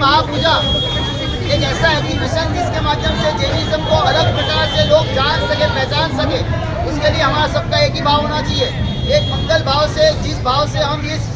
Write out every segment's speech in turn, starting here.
महापूजा एक ऐसा एग्जीबिशन जिसके माध्यम से जैनिज्म को अलग प्रकार से लोग जान सके, पहचान सके, उसके लिए हमारा सबका एक ही भाव होना चाहिए। एक मंगल भाव से, जिस भाव से हम इस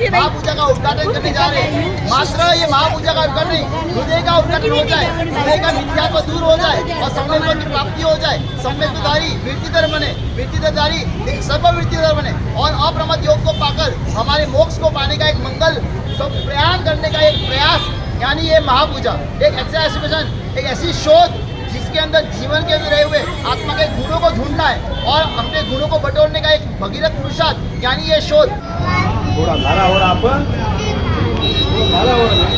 महापूजा का उद्घाटन करने जा रहे हैं, मात्र ये महापूजा का उद्घाटन नहीं, हृदय का उद्घाटन हो जाए, हृदय का मिथ्यात्व दूर हो जाए और सम्मेलन की प्राप्ति हो जाए। सम्मेलनधारी वृत्तिधर बने, वृत्तिधरधारी एक सर्ववृत्तिधर बने और अप्रमद योग को पाकर हमारे मोक्ष को पाने का एक मंगल सब प्रयाण करने का एक प्रयास, यानी ये महापूजा एक ऐसा एग्जीबिशन, एक ऐसी शोध जिसके अंदर जीवन के अंदर रहे हुए आत्मा के गुणों को ढूंढना है और अपने गुणों को बटोरने का एक भगीरथ पुरुषार्थ, यानी ये शोध। थोड़ा धारा हो रहा अपन धारा हो रहा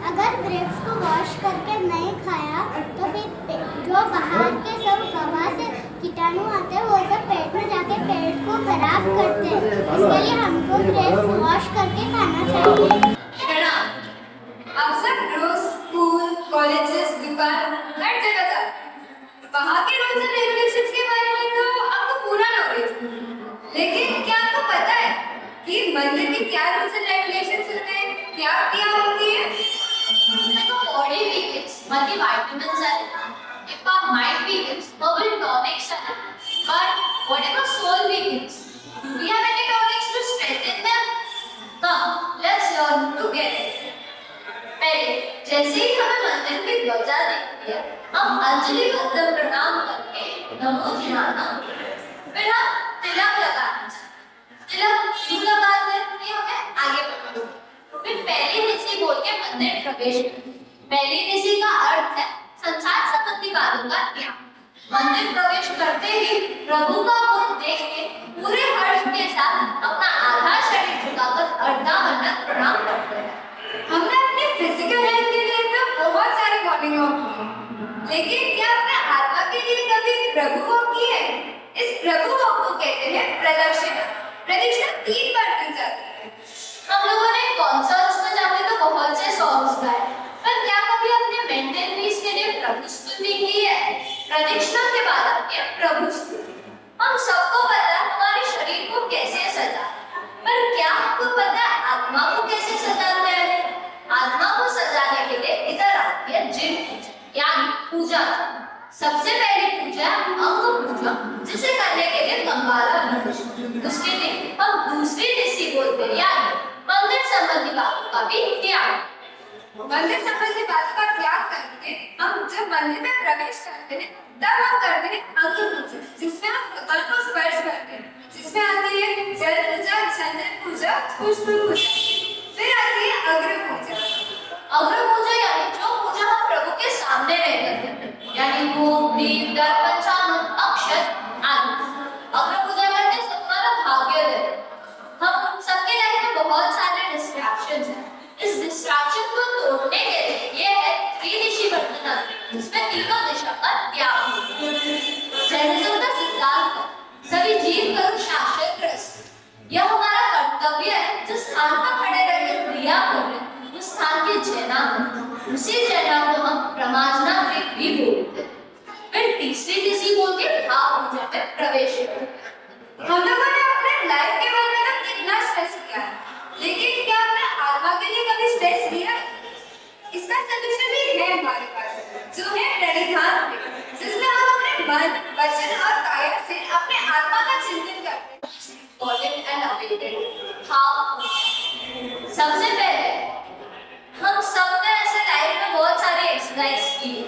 अगर ग्रेप्स को वॉश करके नहीं खाया तो फिर जो बाहर के सब हवा से कीटाणु आते हैं वो सब पेट में जाके पेट को खराब करते हैं। इसके लिए हमको ग्रेप्स वॉश करके खाना चाहिए। आप सब रोज स्कूल, कॉलेजेस, दुकान हर जगह जाते, वहाँ के रूल्स एंड रेगुलेशंस के बारे में तो आपको पूरा नॉलेज, लेकिन क्या आपको पता है कि मंदिर के क्या रूल्स एंड रेगुलेशंस होते हैं, क्या क्रिया होती है? If our body weakens, multivitamins are enough. If our mind weakens, herbal tonics are enough. But what if our soul weakens? Do we have any tonics to strengthen them? Come, let's learn together. पहले जैसे ही हमें मंदिर की ध्वजा देखती है, हम अंजलि बद्ध प्रणाम करके नमो जिनाना, फिर हम तिलक लगाना चाहिए। तिलक क्यों लगाते हैं? ये हमें आगे बढ़ना। फिर पहली निशी बोल के मंदिर प्रवेश करें। पहली निशी का अर्थ है संसार संबंधी बातों का त्याग। मंदिर प्रवेश करते ही प्रभु का मुख देख के पूरे हर्ष के साथ अपना आधा शरीर झुकाकर अर्धांगन प्रणाम करते हैं। हमने अपनी फिजिकल हेल्थ के लिए तो बहुत सारे मॉर्निंग वॉक, लेकिन क्या अपने आत्मा के लिए कभी प्रभु वॉक की है? इस प्रभु वॉक को कहते हैं प्रदक्षिणा। प्रदक्षिणा 3 बार की जाती है। हम लोगों ने कॉन्सर्ट्स में जाके तो बहुत से सॉन्ग्स गाए, पर क्या कभी अपने मेंटल पीस के लिए प्रभु स्तुति की है? प्रदक्षिणा के बाद आती है प्रभु स्तुति। हम सबको पता है हमारे शरीर को कैसे सजा, पर क्या आपको पता है आत्मा को कैसे सजाते हैं? आत्मा को सजाने के लिए इधर आती है जिन पूजा, यानी पूजा। सबसे पहली पूजा अंग पूजा, जिसे करने के लिए कंबाला भूषण। उसके लिए हम दूसरी निशी बोलते हैं, यानी मंदिर संबंधी बातों का भी त्याग। मंदिर संबंधी बातों का त्याग करके हम जब मंदिर में प्रवेश करते हैं तब हम करते हैं अंग पूजा, जिसमें हम कपाल को स्पर्श करते हैं, जिसमें आती है जल पूजा, चंदन पूजा, पुष्प पूजा। फिर आती है अग्र पूजा। अग्र पूजा यानी जो पूजा हम प्रभु के सामने रहकर करते हैं, यानी धूप, दीप, दर्पण, चामर, अक्षत आदि। अग्र पूजा करने से हमारा भाग्य है। हम सबके लाइफ में बहुत सारे डिस्ट्रैक्शंस हैं। इस डिस्ट्रैक्शन को तोड़ने के लिए ये है त्रिदिशी वर्तना, जिसमें तीनों दिशा का त्याग होता है। जैनिज्म का सिद्धांत है सभी जीव करो शाश्वत रस। यह हमारा कर्तव्य है। जिस स्थान पर खड़े रहकर क्रिया करें उस स्थान की जैना करें, उसी जैना को हम प्रमाजना भी बोलते हैं। फिर तीसरी दिशा बोल के भाव पूजा में प्रवेश करें। हम लोगों ने अपने लाइफ के बारे में तो कितना स्ट्रेस किया है, लेकिन क्या अपने आत्मा के लिए कभी स्ट्रेस लिया? इसका सलूशन भी है हमारे पास, जो है प्रणिधान, जिसमें हम अपने मन, वचन और काया से अपने आत्मा का चिंतन करते हैं। Important and awaited. How सबसे पहले हम सबने ऐसे लाइफ में बहुत सारे एक्सरसाइज किए,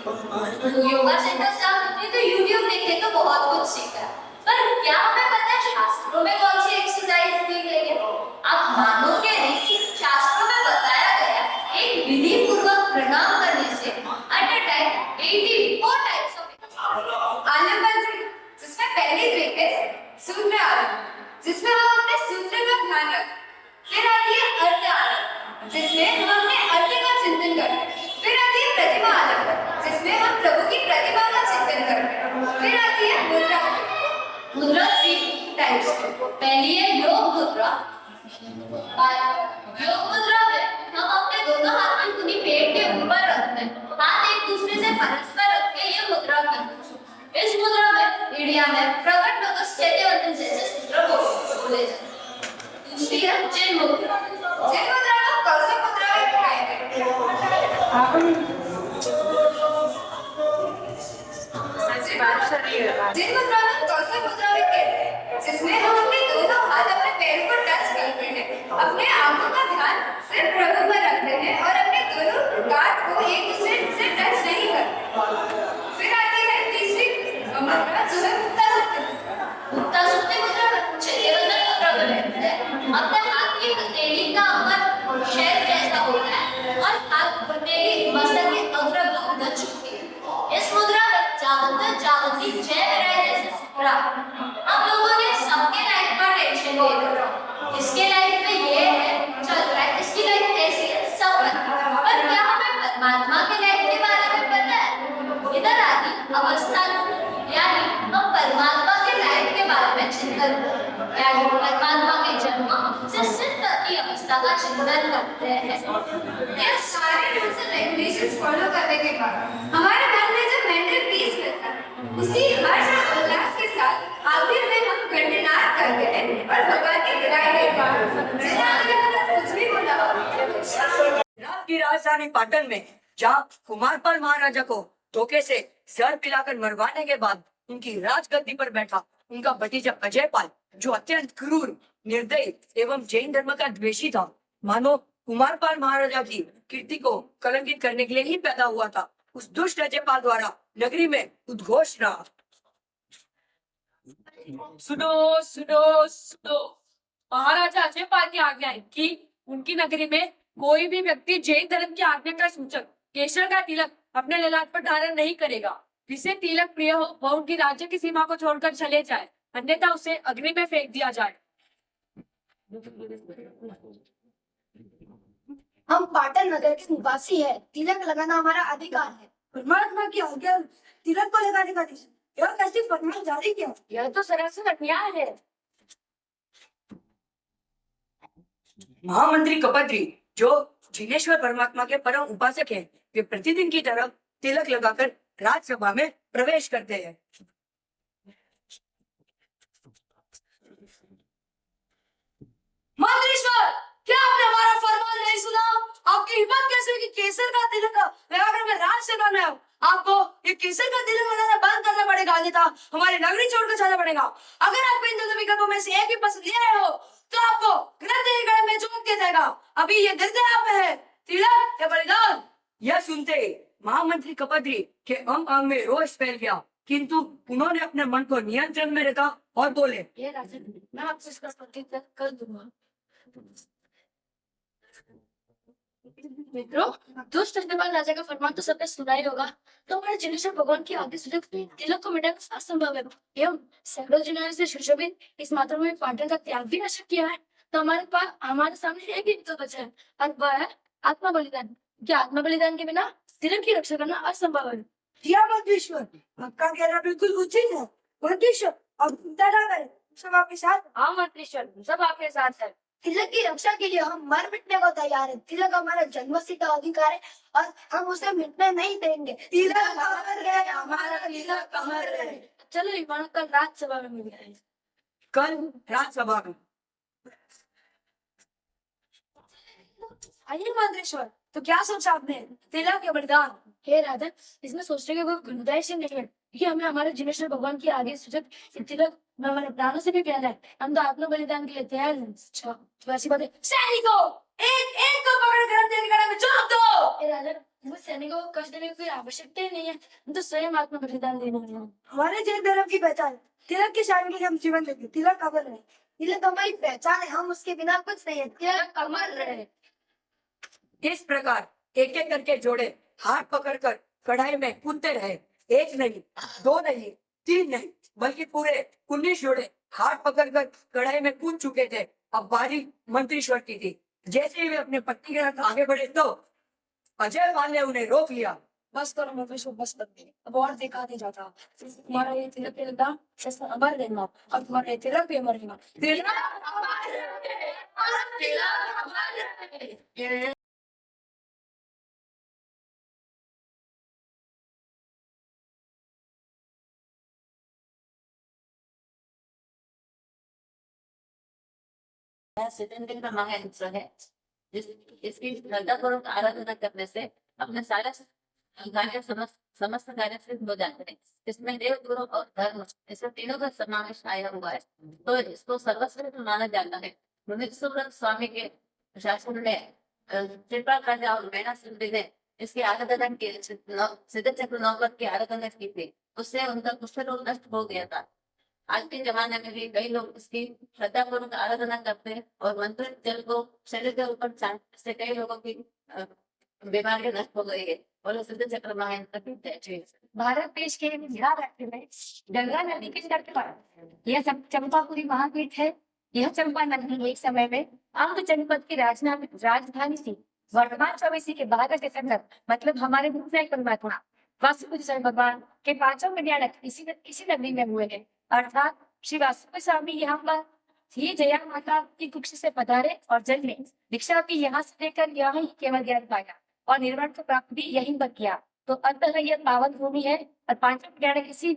योगा सेंटर से आपने तो यूट्यूब देखे तो बहुत कुछ सीखा, पर क्या हमें पता है शास्त्रों में कौन सी एक्सरसाइज दी गई है? आप मानोगे नहीं, शास्त्रों में बताया गया एक विधि पूर्वक प्रणाम करने से at a time 84 types of आलमबंदी, जिसमें पहली ट्रिक है सूत्र आलम, जिसमें हम अपने सूत्र का ध्यान रखें। फिर आती है अर्थ आलम, जिसमें हम अपने अर्थ का चिंतन करते हैं। फिर आती है प्रतिमा आलम, जिसमें हम प्रभु की प्रतिमा का चिंतन करते हैं। फिर आती है मुद्रा। मुद्रा 3 टाइप्स की। पहली है योग मुद्रा। योग मुद्रा में हम अपने दोनों हाथ को अपनी पेट के ऊपर रखते हैं, हाथ एक दूसरे से परस्पर रख के ये मुद्रा करते हैं। इस मुद्रा में इंडिया में प्रकट लोकस चैत्यवंतन जैसे सूत्र बोले जाते हैं। दूसरी है चिन्ह मुद्रा। जिन मुद्रा को कौशल मुद्रा में दिखाया गया है। जिन मुद्रा को कौशल मुद्रा में कहते हैं, जिसमें हम अपने दोनों हाथ अपने पैरों पर टच करते हैं, अपने आंखों का ध्यान सिर्फ प्रभु पर रखते हैं और अपने दोनों गांठ को एक दूसरे से टच नहीं करते। फिर आती है तीसरी मुद्रा, जो है मुक्ता सुक्ति मुद्रा। मुक्ता सुक्ति मुद्रा में चैत्यवंतन मुद्रा में रहते हैं। अपने हाथ की हथेली का अंबर शेर जैसा होता है और हाथ हथेली मस्तक के अग्रभाग तक झुकती है। इस मुद्रा में जागृत जागृति जय विराय जैसे सूत्र। हम लोगों ने सबके लाइफ का टेंशन ले रखा, इसके लाइफ में ये है चल रहा है, इसकी लाइफ ऐसी है, सब पता है। पर क्या हमें परमात्मा के लाइफ के बारे में पता है? इधर आदि अवस्था, यानी हम परमात्मा के लाइफ के बारे में चिंतन करते हैं, यानी परमात्मा के जन्म से सिद्ध की अवस्था का चिंतन करते हैं। ये सारे रूल्स एंड रेगुलेशंस फॉलो करने के बाद हमारे मन में जो मेंटल पीस मिलता है, उसी हर्ष और उल्लास के साथ आखिर में हम घंटनाद करते हैं और भगवान की विदाई लेते हैं। जिन्हें अगर कुछ भी बोला हो, गुजरात की राजधानी पाटन में जहाँ कुमारपाल महाराजा को धोखे से जहर पिलाकर मरवाने के बाद उनकी राजगद्दी पर बैठा उनका भतीजा अजयपाल, जो अत्यंत क्रूर, निर्दयी एवं जैन धर्म का द्वेषी था, मानो कुमारपाल महाराजा की कीर्ति को कलंकित करने के लिए ही पैदा हुआ था, उस दुष्ट अजयपाल द्वारा नगरी में उद्घोष रहा। सुनो सुनो सुनो, महाराजा अजयपाल की आज्ञा है कि उनकी नगरी में कोई भी व्यक्ति जैन धर्म की आज्ञा का सूचक केशर का तिलक अपने ललाट पर धारण नहीं करेगा। जिसे तिलक प्रिय हो वह उनकी राज्य की सीमा को छोड़कर चले जाए, अन्यथा उसे अग्नि में फेंक दिया जाए। हम पाटन नगर के निवासी है, तिलक लगाना हमारा अधिकार है। परमात्मा की आज्ञा तिलक को लगाने का यह कैसी फरमान जारी किया? यह तो सरासर अन्याय है। महामंत्री कपत्री, जो जिनेश्वर परमात्मा के परम उपासक हैं, वे प्रतिदिन की तरह तिलक लगाकर राज्यसभा में प्रवेश करते हैं। मंत्रीश्वर, क्या आपने हमारा फरमान नहीं सुना? आपकी हिम्मत कैसे हुई कि केसर का तिलक लगाकर मैं राज्यसभा में आऊं? आपको ये केसर का तिलक लगाना बंद करना पड़ेगा, अन्यथा हमारी नगरी छोड़कर जाना पड़ेगा। अगर आप इन दोनों विकल्पों में से एक भी पसंद ले रहे हो तो आपको गृह में झोंक दिया जाएगा। अभी ये निर्णय आप में है, तिलक या बलिदान। यह सुनते ही महामंत्री कपत्री के अंग अंग में रोष फैल गया, किंतु उन्होंने अपने मन को नियंत्रण में रखा और बोले, ये राजन, मैं आपसे इसका प्रतिज्ञा कर दूंगा। मित्रों, दुष्ट अजयपाल राजा का फरमान तो सबने सुना ही होगा, तो हमारे जिनेश्वर भगवान की आज्ञा से तिलक को मिटाना असंभव है। एवं सैकड़ों जिन्होंने से सुशोभित इस मात्रा में पाटन का त्याग भी नष्ट किया है, तो हमारे सामने एक ही तो बचा है, और वह है आत्मा बलिदान। क्या आत्मा बलिदान के बिना तिलक की रक्षा करना असंभव है। जिया मंत्रीश्वर, आपका कहना बिल्कुल उचित है। मंत्रीश्वर, अब चिंता न करें, सब आपके साथ। हाँ मंत्रीश्वर, सब आपके साथ है। तिलक की रक्षा के लिए हम मर मिटने को तैयार है। तिलक हमारा जन्मसिद्ध अधिकार है और हम उसे मिटने नहीं देंगे। तिलक अमर है, हमारा तिलक अमर है। चलो विमानों कल राज्यसभा में मिल गए। कल राज्यसभा में। आइए मंत्रीश्वर, तो क्या सोचा आपने? तिलक या बलिदान? हे राधा, इसमें सोचने का कोई गुंजाइश ही नहीं है कि हमें हमारे जिनेश्वर भगवान की आगे सूचक तिलक में हमारे प्राणों से भी प्यारा है। हम तो आत्म बलिदान के लिए तैयार हैं। अच्छा, तो ऐसी बात है। सैनिकों, एक सैनिकों को कष्ट देने की कोई आवश्यकता ही नहीं है, हम तो स्वयं आत्म बलिदान देने वाले हैं। हमारे जैन धर्म की पहचान तिलक की शान के लिए हम जीवन देंगे। तिलक अमर है। तिलक हमारी पहचान है, हम उसके बिना कुछ नहीं है। तिलक अमर रहे। इस प्रकार एक एक करके जोड़े हाथ पकड़कर कढ़ाई में कूदते रहे। एक नहीं, दो नहीं, तीन नहीं, बल्कि पूरे 19 जोड़े हाथ पकड़कर कढ़ाई में कूद चुके थे। अब बारी मंत्रीश्वर की थी। जैसे ही वे अपने पत्नी के साथ आगे बढ़े तो अजय पाल ने उन्हें रोक लिया। बस करो मंत्रीश्वर, बस कर दे, अब और देखा नहीं जाता। तुम्हारा ये तिलक के दाम सस्ता अमर रहेगा और तुम्हारा ये तिलक भी अमर रहेगा। तिलक अमर रहे, तिलक अमर रहे। सिद्धांत का महायंत्र है इसकी श्रद्धापूर्वक आराधना करने से अपने सारे कार्य समस्त कार्य सिद्ध हो जाते हैं। इसमें देव गुरु और धर्म इसमें तीनों का समावेश आया हुआ है, तो इसको सर्वश्रेष्ठ माना जाता है। मुनीश्वर स्वामी के शासन में कृपा राजा और मैना सिद्धि ने इसकी आराधना की, सिद्ध चक्र नौबत की आराधना की थी। उससे उनका कुष्ठ रोग नष्ट हो गया था। आज के जमाने में भी कई लोग इसकी श्रद्धापूर्वक आराधना करते हैं और मंत्र जल को शरीर के ऊपर छांटने से कई लोगों की बीमारी नष्ट हो गई है और सिद्ध चक्र महायंत्र की जय। भारत देश के बिहार राज्य में गंगा नदी के तट पर यह चंपापुरी महापीठ है। यह चंपा नदी एक समय में अंग जनपद की राजधानी थी। वर्तमान चौबीसी के भारत के अंदर मतलब हमारे भूतनायक परमात्मा वासुदेव भगवान के 5 कल्याण इसी नगरी में हुए हैं। अर्थात श्री वासुदेव स्वामी यहाँ पर ये जया माता की कुक्ष से पधारे और जल में दीक्षा भी यहाँ से लेकर यहाँ ही केवल ज्ञान पाया और निर्वाण को प्राप्त भी यहीं पर किया। तो अंततः यह पावन भूमि है और 5 कल्याण इसी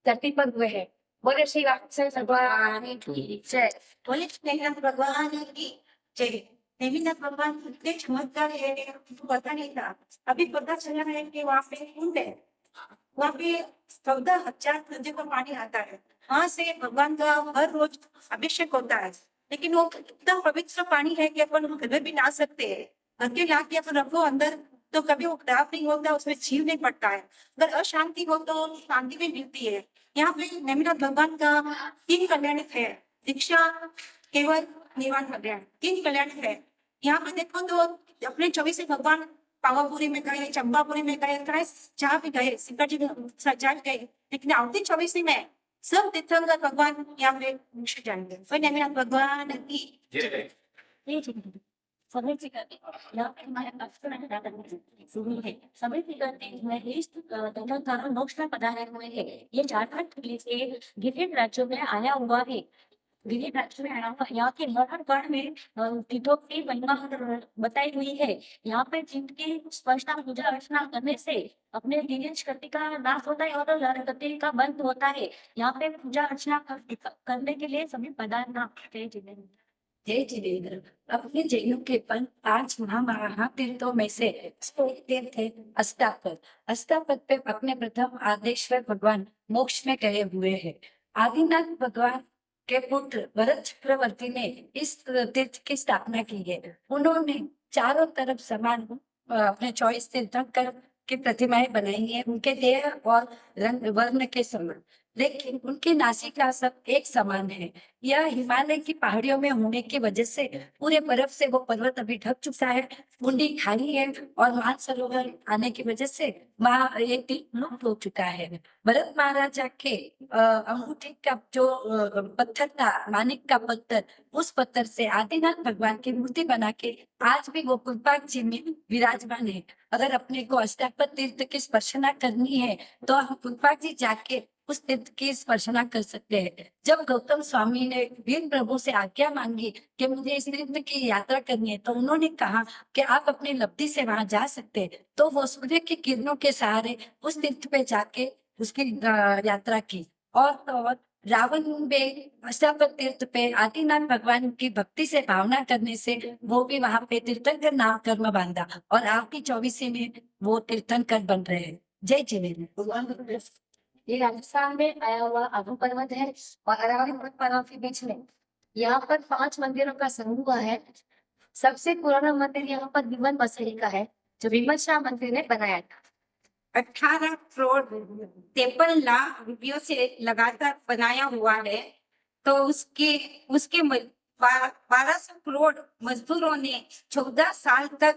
धरती पर हुए हैं। बोले श्री वासुदेव भगवान की जय। बोले नेमिनाथ भगवान की जय। नेमिनाथ भगवान कितने चमत्कार है पता नहीं था, अभी पता चला है कि वहाँ पे कुंड है, वहाँ पे 14,000 नदियों का पानी आता है। वहाँ से भगवान का हर रोज अभिषेक होता है, लेकिन वो इतना पवित्र पानी है कि अपन कभी भी नहा सकते हैं। घर के ला के अपन रखो अंदर तो कभी वो खराब नहीं होता, उसमें छीव नहीं पड़ता है। अगर अशांति हो तो शांति भी मिलती है। यहाँ पे नेमिनाथ भगवान का 3 कल्याण है, दीक्षा केवल निर्वाण कल्याण, 3 कल्याण है। यहाँ पे देखो तो अपने 24 भगवान पावापुरी में गए, चंपापुरी में गए, जहाँ भी गए, सिक्कर जी गए, लेकिन आवती 24 में सब तीर्थंकर भगवान यहाँ पे मुझे जाएंगे। फिर नेमिनाथ भगवान की सभी यहाँ पे हमारे मोक्ष में पधारे हुए हैं। ये झारखंड से गिरिडीह राज्यों में आया हुआ है। गिरिडीह राज्य में आया हुआ यहाँ के गढ़ में तीर्थों की महिमा बताई हुई है। यहाँ पे जिनकी स्पष्ट पूजा अर्चना करने से अपने दिनेश गति का नाश होता है और गति का बंद होता है। यहाँ पे पूजा अर्चना करने के लिए सभी पधारना। जय जिनेन्द्र। अपने जैनों के 5 महातीर्थों में से एक तीर्थ है अस्तापद। अस्तापद पे अपने प्रथम आदेश्वर भगवान मोक्ष में गए हुए हैं। आदिनाथ भगवान के पुत्र भरत चक्रवर्ती ने इस तीर्थ की स्थापना की है। उन्होंने चारों तरफ समान अपने 24 तीर्थंकर की प्रतिमाएं बनाई है, उनके देह और रंग वर्ण के समान, लेकिन उनकी नासिका सब एक समान है। यह हिमालय की पहाड़ियों में होने की वजह से पूरे बर्फ से वो पर्वत अभी ढक चुका है। मुंडी खाली है और मानसरोवर आने की वजह से ये लुप्त हो चुका है। भरत महाराजा के अंगूठी का जो पत्थर था, मानिक का पत्थर, उस पत्थर से आदिनाथ भगवान की मूर्ति बना के आज भी वो कुलपाक जी में विराजमान है। अगर अपने को अस्तापद तीर्थ की स्पर्शना करनी है तो हम कुलपाक जी जाके उस तीर्थ की स्पर्शना कर सकते हैं। जब गौतम स्वामी ने वीर प्रभु से आज्ञा मांगी कि मुझे इस तीर्थ की यात्रा करनी है, तो उन्होंने कहा कि आप अपनी लब्धि से वहां जा सकते हैं। तो वो सूर्य की किरणों के सहारे उस तीर्थ पे जाके उसकी यात्रा की। और रावण ने अस्तापद तीर्थ पे आदिनाथ भगवान की भक्ति से भावना करने से वो भी वहां पे तीर्थंकर नाम कर्म बांधा और आपकी 24 में वो तीर्थंकर बन रहे हैं। जय जिनेन्द्र। ये राजस्थान में आया हुआ आबू पर्वत है और अरावली पर्वत के बीच में यहाँ पर 5 मंदिरों का समूह है। सबसे पुराना मंदिर यहाँ पर विमल बसरी का है। जो विमल शाह मंत्री ने बनाया था। 18 करोड़ 53 लाख रुपयों से लगातार बनाया हुआ है, तो उसके उसके 1200 करोड़ मजदूरों ने 14 साल तक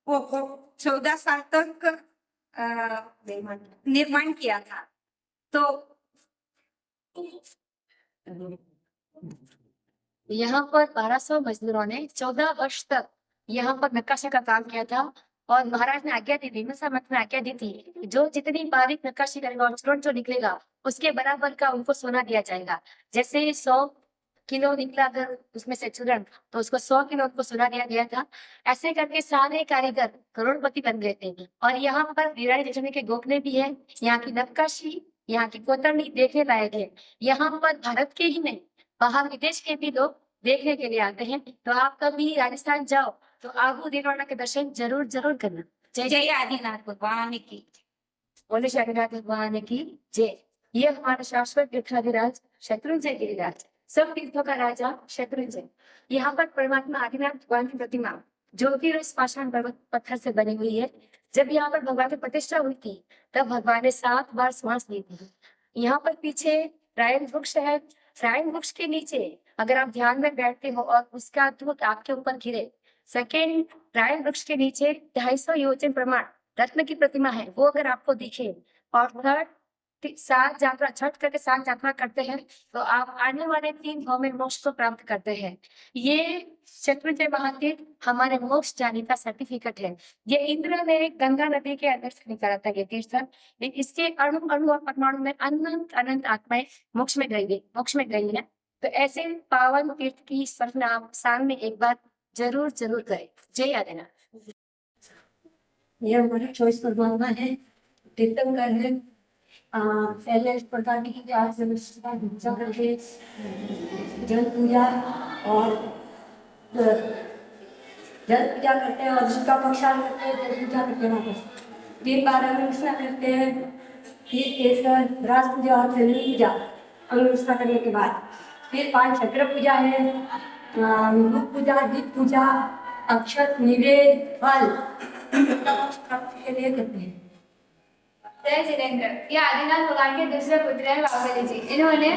14 साल तक निर्माण किया था। तो यहाँ पर 1200 मजदूरों ने 14 वर्ष तक यहाँ पर नक्काशी का काम किया था और महाराज ने आज्ञा दी थी, मत में आज्ञा दी थी, जो जितनी बारीक नक्काशी करेगा और स्टोन जो निकलेगा उसके बराबर का उनको सोना दिया जाएगा। जैसे 100 किलो निकला अगर उसमें से चूर्ण, तो उसको 100 किलो उनको सोना दिया गया था। ऐसे करके सारे कारीगर करोड़पति बन गए थे। और यहाँ पर वीराड़ी जैसलमेर के गोखले भी है, यहाँ की नक्काशी, यहाँ की कोतरनी देखने लायक है। यहाँ पर भारत के ही नहीं, बाहर विदेश के भी लोग देखने के लिए आते हैं। तो आप कभी राजस्थान जाओ तो आबू देवाड़ा के दर्शन जरूर जरूर करना। जय जय आदिनाथ भगवान की। बोले शंकरनाथ भगवान की जय। ये हमारा शाश्वत गिरिराज शत्रुंजय गिरिराज, सब तीर्थों का राजा शत्रुंजय। यहाँ पर परमात्मा आदिनाथ भगवान की प्रतिमा ज्योतिष पाषाण पर्वत पत्थर से बनी हुई है। जब यहाँ पर भगवान की प्रतिष्ठा हुई थी तब भगवान ने 7 बार श्वास ली थी। यहाँ पर पीछे रायन वृक्ष है। रायन वृक्ष के नीचे अगर आप ध्यान में बैठते हो और उसका दूध आपके ऊपर गिरे, सेकेंड रायन वृक्ष के नीचे 250 योजन प्रमाण रत्न की प्रतिमा है, वो अगर आपको दिखे, और थर्ड 7 यात्रा छठ करके 7 यात्रा करते हैं तो आप आने वाले 3 भाव में मोक्ष को प्राप्त करते हैं। ये शत्रुंजय महातीर्थ हमारे मोक्ष जाने का सर्टिफिकेट है। ये इंद्र ने गंगा नदी के अंदर से निकाला था ये तीर्थ, लेकिन इसके अणु अणु और परमाणु में अनंत अनंत आत्माएं मोक्ष में गई है। तो ऐसे पावन तीर्थ की स्मरण आप साल में एक बार जरूर जरूर करें। जय आदिनाथ। ये हमारा चॉइस परमात्मा है, तीर्थंकर है। पहले इस प्रकार की पूजा करके जल पूजा और जल पूजा करते हैं और उसका प्रसाद करते हैं, जल पूजा करते हैं। वापस फिर 12 अनुष्ठा करते हैं, फिर केसर रास पूजा और फिर पूजा अनुष्ठा करने के बाद फिर 5 चक्र पूजा है, मुख पूजा, दीप पूजा, अक्षत निवेद फल के लिए करते हैं। जय जिनेंद्र। ये आदिनाथ भगवान के दूसरे पुत्र हैं बाहुबली जी। इन्होंने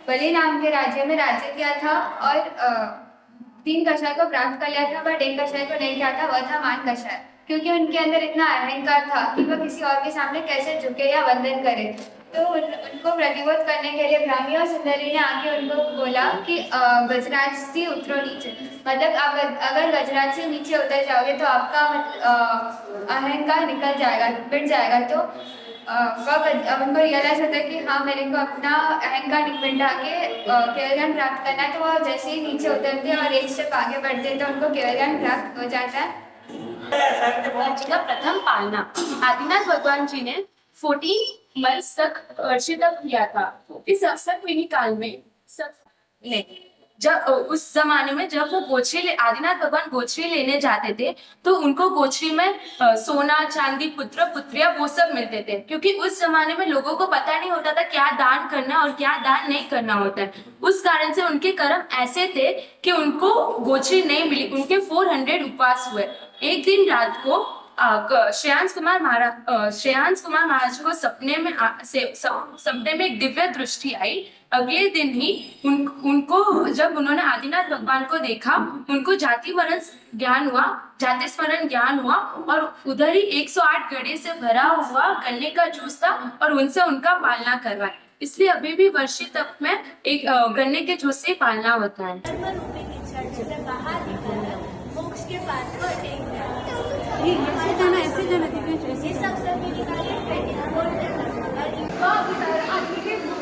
बलि नाम के राज्य में राज्य किया था और 3 कषाय को प्राप्त कर लिया था, बट 1 कषाय को नहीं किया था, वह था मान कषाय। क्योंकि उनके अंदर इतना अहंकार था कि वह किसी और के सामने कैसे झुके या वंदन करे। तो उनको प्रतिबोध करने के लिए ब्राह्मी और सुंदरी ने आके उनको बोला कि गजराज से उतरो नीचे, मतलब अगर गजराज से नीचे उतर जाओगे तो आपका अहंकार निकल जाएगा, मिट जाएगा। तो अब उनको रियलाइज होता है कि हाँ, मेरे को अपना अहंकार मिटा के केवल ज्ञान प्राप्त करना है। तो वह जैसे ही नीचे उतरते हैं और 1 स्टेप आगे बढ़ते हैं तो उनको केवल ज्ञान प्राप्त हो जाता है। भगवान जी का प्रथम पालना आदिनाथ भगवान जी ने 40 मंथ्स तक वर्षित किया था। इस अवसर काल में जब उस जमाने में जब वो गोचरी आदिनाथ भगवान गोचरी लेने जाते थे तो उनको गोचरी में सोना चांदी पुत्र पुत्रियां वो सब मिलते थे, क्योंकि उस जमाने में लोगों को पता नहीं होता था क्या दान करना और क्या दान नहीं करना होता है। उस कारण से उनके कर्म ऐसे थे कि उनको गोचरी नहीं मिली। उनके 400 उपवास हुए। एक दिन रात को श्रेयांश कुमार महाराज को सपने में एक दिव्य दृष्टि आई। अगले दिन ही उनको जब उन्होंने आदिनाथ भगवान को देखा, उनको जाति स्मरण ज्ञान हुआ और उधर ही 108 गड्ढे से भरा हुआ गन्ने का जूस था और उनसे उनका पालना करवाया। इसलिए अभी भी वर्षी तप में एक गन्ने के जूस से पालना होता है।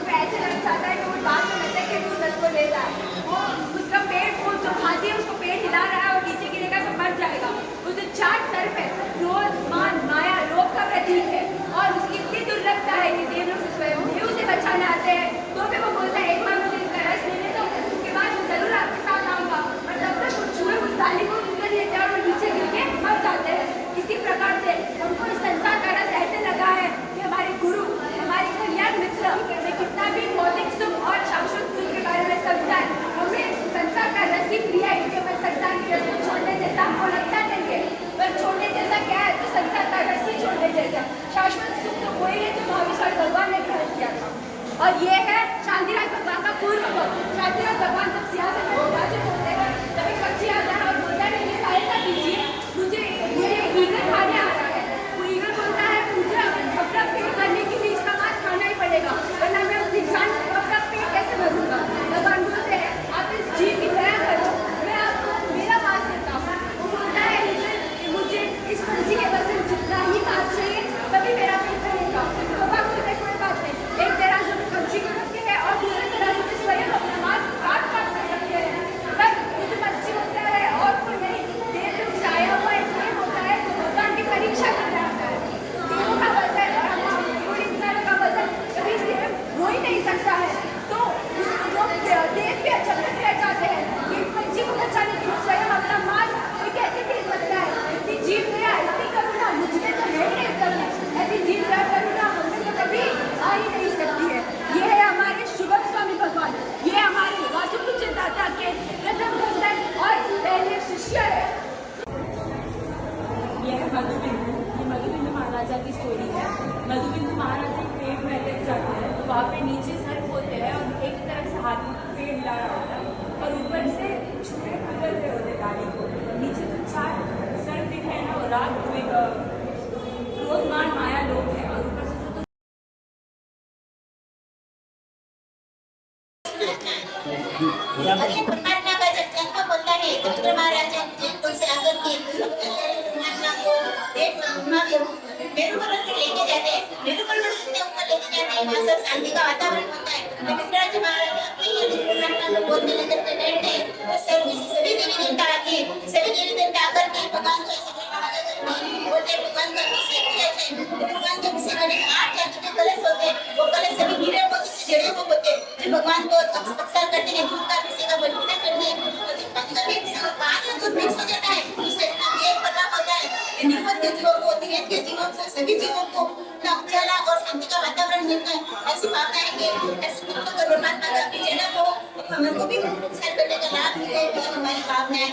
पैसे लग जाता है तो वो बात में लगता है कि वो को ले रहा है, वो उसका पेट वो जो खाती है उसको पेट हिला रहा है और नीचे गिरेगा तो मर जाएगा। वो जो 4 सर्प है, क्रोध मान माया लोभ का प्रतीक है और उसकी इतनी दुर्लभता है कि देव लोग उसे बचाने आते हैं। तो भी वो बोलता है एक बार मुझे इसका रस लेने दो, उसके बाद मैं जरूर आपके साथ आऊंगा। और तब तक कुछ छुए उस थाली को निकल लेते हैं और नीचे गिर के मर जाते हैं। इसी प्रकार से हमको इस संसार का रस ऐसे लगा है कि हमारे गुरु हमारे कल्याण मित्र ने कितना भी भौतिक सुख और शाश्वत सुख के बारे में समझा है, हमें संसार का रस ही प्रिय है। क्योंकि हमें संसार की रस को छोड़ने जैसा हमको लगता नहीं है, पर छोड़ने जैसा क्या है तो मधुबिंदु, ये मधुबिंदु महाराजा की स्टोरी है। मधुबिंदु महाराजा एक पेड़ में अटक जाते हैं, तो वहाँ पे नीचे सर्प होते हैं और एक तरफ से हाथ में पेड़ हिला रहा होता है और ऊपर से छुरे पकड़ रहे होते हैं डाली को। नीचे जो 4 सर्प दिख रहे हैं ना, वो राग क्रोधमान माया लोग हैं और ऊपर से जो अरे परमात्मा का जब जन्म होता है तो रुद्र महाराजा जयपुर से आकर के परमात्मा को मेरुपर्वत पे लेके जाते हैं। मेरुपर्वत के ऊपर लेके जाते हैं, वहाँ सब शांति का वातावरण होता है। धर्मराज महाराज अपने ही परमात्मा को बोलने लगे थे, बैठते हैं तो सभी देवी देवता आके सभी देवी देवता आकर के भगवान को ऐसे बोलते भगवान का अभिषेक किया जाए। भगवान के अभिषेक करने के 8 जाति के कलश होते हैं, वो कलश सभी हीरे मोती से जड़े हुए होते हैं। जो भगवान को अक्षर करते हैं, दूध का अभिषेक का बलिदान करते हैं, पंचमी पानी जो मिक्स हो जाता है उससे एक पता होता है। निम्न के जीवों को धीरज के जीवों से सभी जीवों को उजाला और शांति का वातावरण मिलता है। ऐसी भावना है कि ऐसे अगर परमात्मा का जन्म हो तो हमको भी सर करने का लाभ मिले, हमारी भावना है।